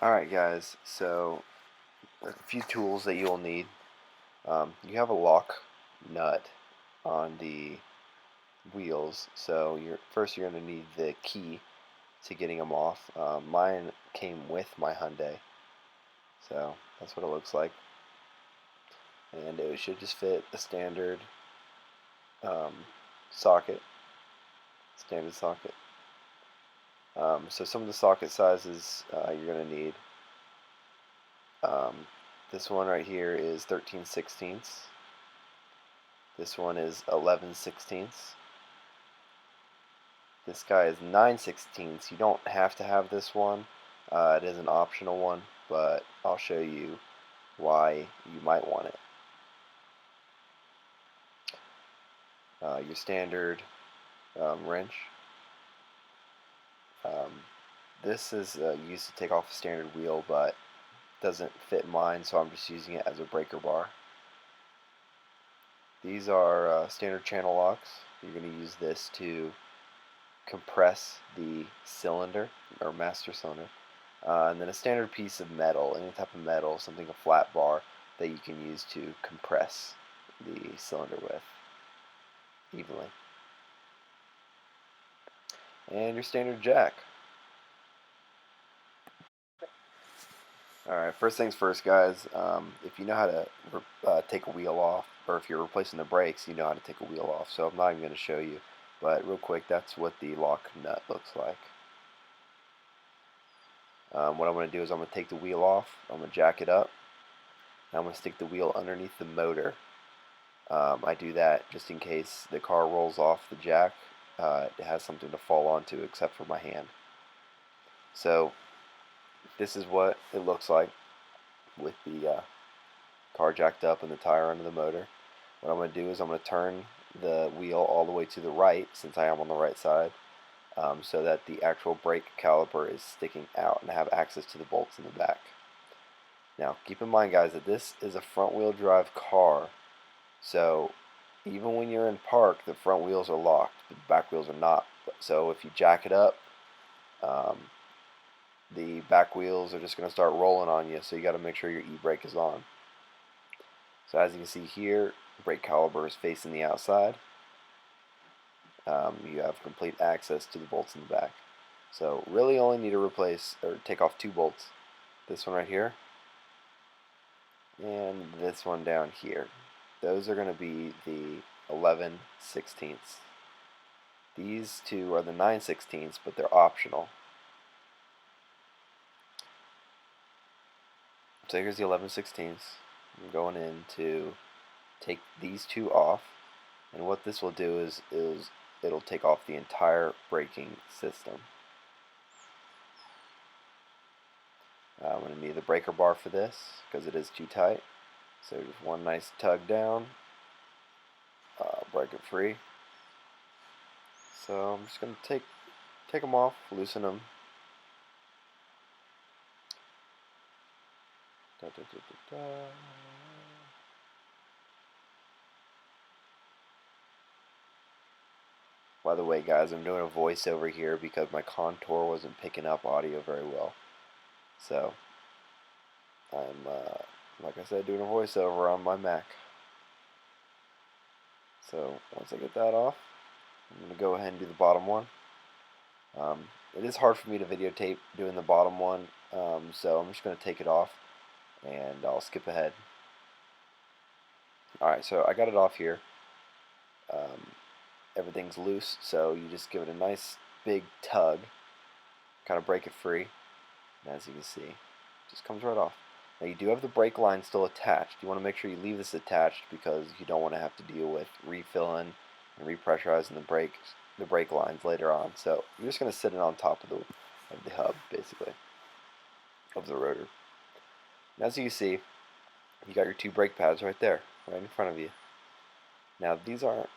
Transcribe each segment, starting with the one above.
Alright guys, so a few tools that you'll need. You have a lock nut on the wheels, so you're going to need the key to getting them off. Mine came with my Hyundai, so that's what it looks like. And it should just fit a standard um, socket, standard socket. So some of the socket sizes you're going to need. Um, this one right here is 13/16. This one is 11/16. This guy is 9/16. You don't have to have this one. It is an optional one, but I'll show you why you might want it. Your standard wrench. Um, this is used to take off a standard wheel, but doesn't fit mine, so I'm just using it as a breaker bar. These are standard channel locks. You're going to use this to compress the cylinder or master cylinder, and then a standard piece of metal, any type of metal, something a flat bar that you can use to compress the cylinder with evenly, and your standard jack. Alright, first things first guys, if you know how to take a wheel off, or if you're replacing the brakes, you know how to take a wheel off, so I'm not even going to show you, but real quick, that's what the lock nut looks like. What I'm going to do is I'm going to take the wheel off, I'm going to jack it up, and I'm going to stick the wheel underneath the motor. I do that just in case the car rolls off the jack, it has something to fall onto except for my hand. So this is what it looks like with the car jacked up and the tire under the motor. What I'm going to do is I'm going to turn the wheel all the way to the right, since I am on the right side, so that the actual brake caliper is sticking out and I have access to the bolts in the back. Now keep in mind guys that this is a front wheel drive car, so even when you're in park the front wheels are locked, the back wheels are not. So if you jack it up, the back wheels are just going to start rolling on you, so you got to make sure your e-brake is on. So as you can see here, brake caliper is facing the outside. You have complete access to the bolts in the back. So really only need to replace or take off two bolts. This one right here and this one down here. Those are going to be the 11/16. These two are the 9/16, but they're optional. So here's the 11/16. I'm going in to take these two off, and what this will do is it'll take off the entire braking system. I'm going to need the breaker bar for this because it is too tight. So just one nice tug down, break it free. So I'm just going to take them off, loosen them. Da, da, da, da, da. By the way guys, I'm doing a voiceover here because my contour wasn't picking up audio very well. So I'm, like I said, doing a voiceover on my Mac. So once I get that off, I'm going to go ahead and do the bottom one. It is hard for me to videotape doing the bottom one, so I'm just going to take it off and I'll skip ahead. Alright, so I got it off here. Everything's loose, so you just give it a nice big tug, kind of break it free, and as you can see, it just comes right off. Now you do have the brake line still attached. You want to make sure you leave this attached because you don't want to have to deal with refilling and repressurizing the brake lines later on. So you're just going to sit it on top of the hub, basically, of the rotor. And as you can see, you got your two brake pads right there, right in front of you. Now these aren't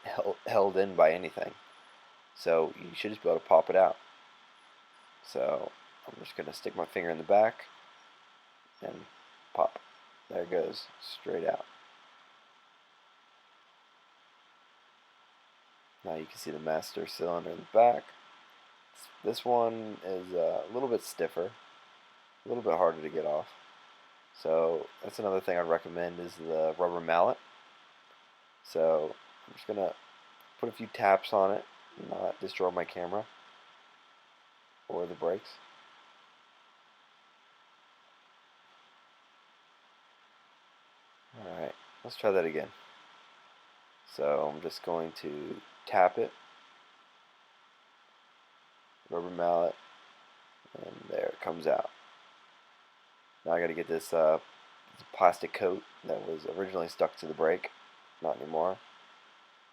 held in by anything, so you should just be able to pop it out. So I'm just going to stick my finger in the back and pop. There it goes, straight out. Now you can see the master cylinder in the back. This one is a little bit stiffer a little bit harder to get off. So that's another thing I'd recommend is the rubber mallet. So I'm just going to put a few taps on it, not destroy my camera or the brakes. Alright, let's try that again. So I'm just going to tap it, rubber mallet, and there it comes out. Now I got to get this plastic coat that was originally stuck to the brake, not anymore.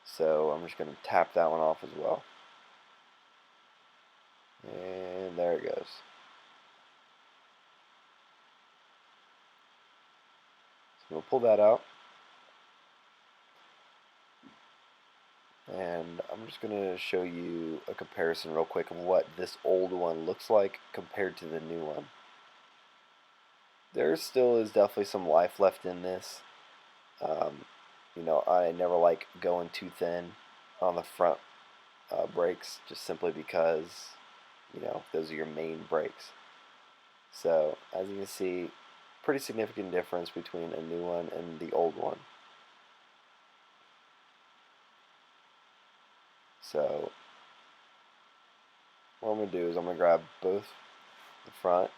So I'm just going to tap that one off as well. And there it goes. So we'll pull that out. And I'm just going to show you a comparison real quick of what this old one looks like compared to the new one. There still is definitely some life left in this. You know, I never like going too thin on the front brakes, just simply because, you know, those are your main brakes. So as you can see, pretty significant difference between a new one and the old one. So what I'm going to do is I'm going to grab both the front,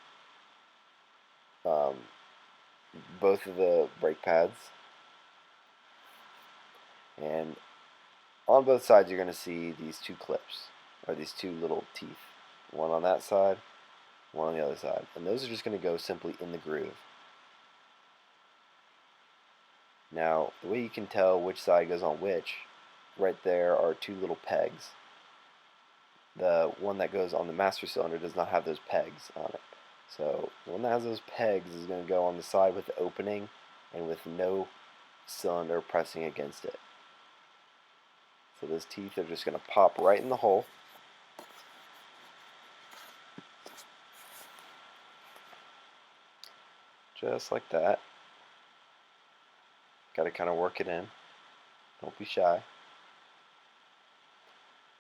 both of the brake pads, and on both sides you're going to see these two clips, or these two little teeth. One on that side, one on the other side. And those are just going to go simply in the groove. Now, the way you can tell which side goes on which, right there are two little pegs. The one that goes on the master cylinder does not have those pegs on it. So the one that has those pegs is going to go on the side with the opening and with no cylinder pressing against it. So those teeth are just going to pop right in the hole. Just like that. Got to kind of work it in. Don't be shy.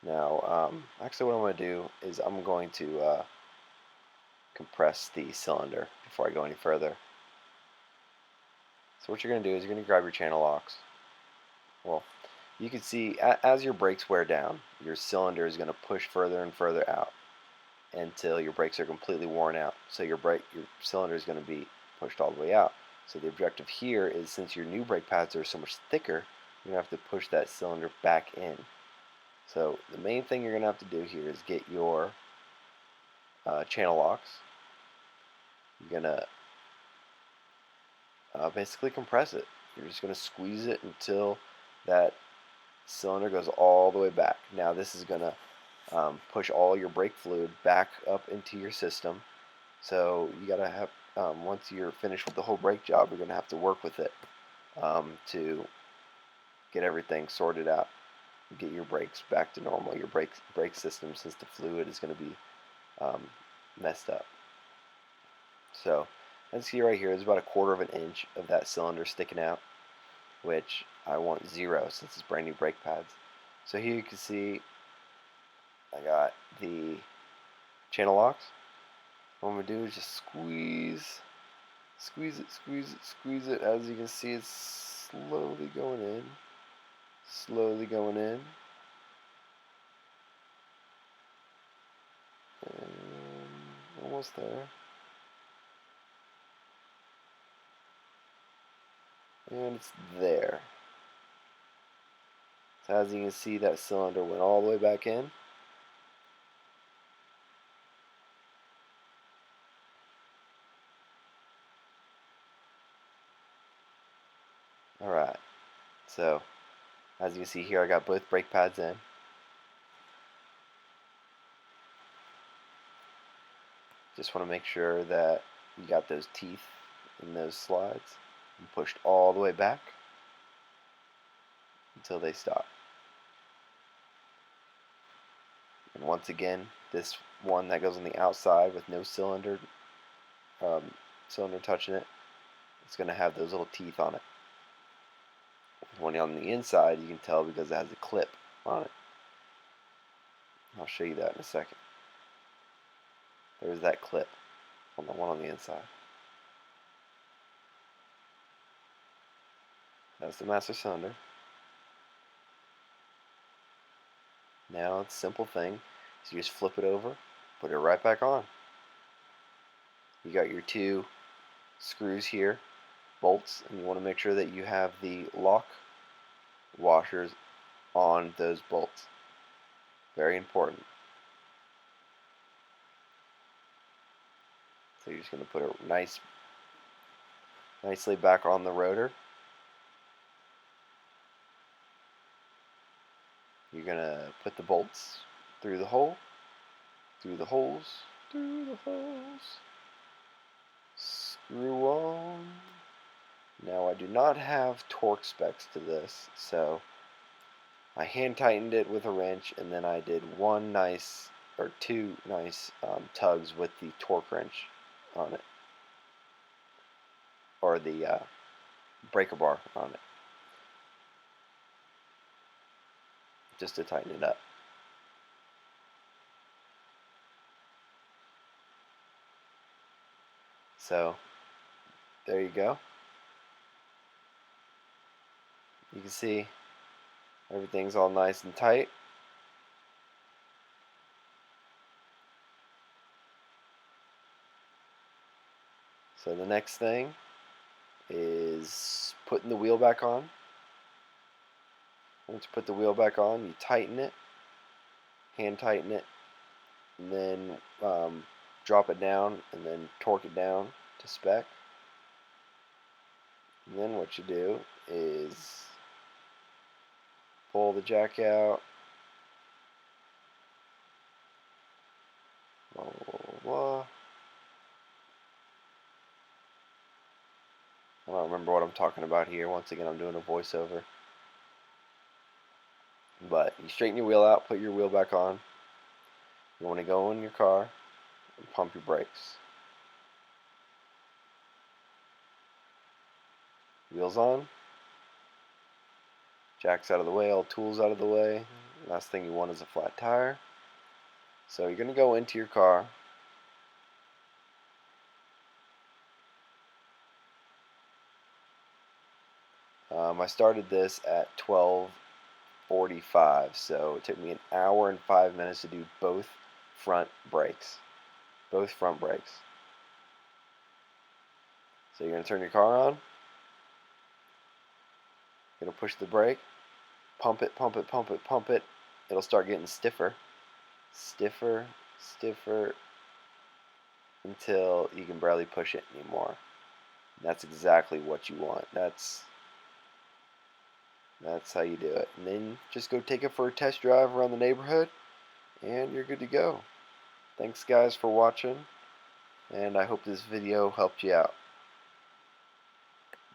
Now, actually what I'm going to do is I'm going to compress the cylinder before I go any further. So what you're going to do is you're going to grab your channel locks. Well, you can see as your brakes wear down, your cylinder is going to push further and further out until your brakes are completely worn out. So your cylinder is going to be pushed all the way out. So the objective here is, since your new brake pads are so much thicker, you're going to have to push that cylinder back in. So the main thing you're going to have to do here is get your channel locks. You're going to basically compress it. You're just going to squeeze it until that cylinder goes all the way back. Now this is going to push all your brake fluid back up into your system. So you got to have, once you're finished with the whole brake job, you're going to have to work with it to get everything sorted out. Get your brakes back to normal. Your brake system, since the fluid is going to be messed up. So let's see right here, there's about 1/4 of an inch of that cylinder sticking out, which I want 0 since it's brand new brake pads. So here you can see I got the channel locks. What I'm going to do is just squeeze it. As you can see, it's slowly going in. Slowly going in. And almost there. And it's there. So as you can see, that cylinder went all the way back in. Alright, so as you can see here, I got both brake pads in. Just want to make sure that you got those teeth in those slides and pushed all the way back until they stop. And once again, this one that goes on the outside with no cylinder touching it, it's going to have those little teeth on it. The one on the inside, you can tell because it has a clip on it. I'll show you that in a second. There's that clip. on the one on the inside. That's the master cylinder. Now it's a simple thing. So you just flip it over, put it right back on. You got your two screws here, bolts, and you want to make sure that you have the lock washers on those bolts. Very important. So you're just going to put it nicely back on the rotor. You're going to put the bolts through the hole, through the holes, screw on. Now I do not have torque specs to this, so I hand tightened it with a wrench, and then I did two nice tugs with the torque wrench on it, or the breaker bar on it, just to tighten it up. So there you go. You can see everything's all nice and tight. So the next thing is putting the wheel back on. Once you put the wheel back on, you tighten it, hand tighten it, and then drop it down and then torque it down to spec. And then what you do is pull the jack out, blah, blah, blah, blah. I don't remember what I'm talking about here. Once again, I'm doing a voiceover. But you straighten your wheel out, put your wheel back on. You want to go in your car and pump your brakes. Wheels on. Jack's out of the way, all tools out of the way. Last thing you want is a flat tire. So you're going to go into your car. I started this at 12:45, so it took me an hour and 5 minutes to do both front brakes. Both front brakes. So you're going to turn your car on. You're going to push the brake. Pump it, pump it, pump it, pump it. It'll start getting stiffer. Stiffer, stiffer, until you can barely push it anymore. That's exactly what you want. That's how you do it. And then just go take it for a test drive around the neighborhood, and you're good to go. Thanks guys for watching, and I hope this video helped you out.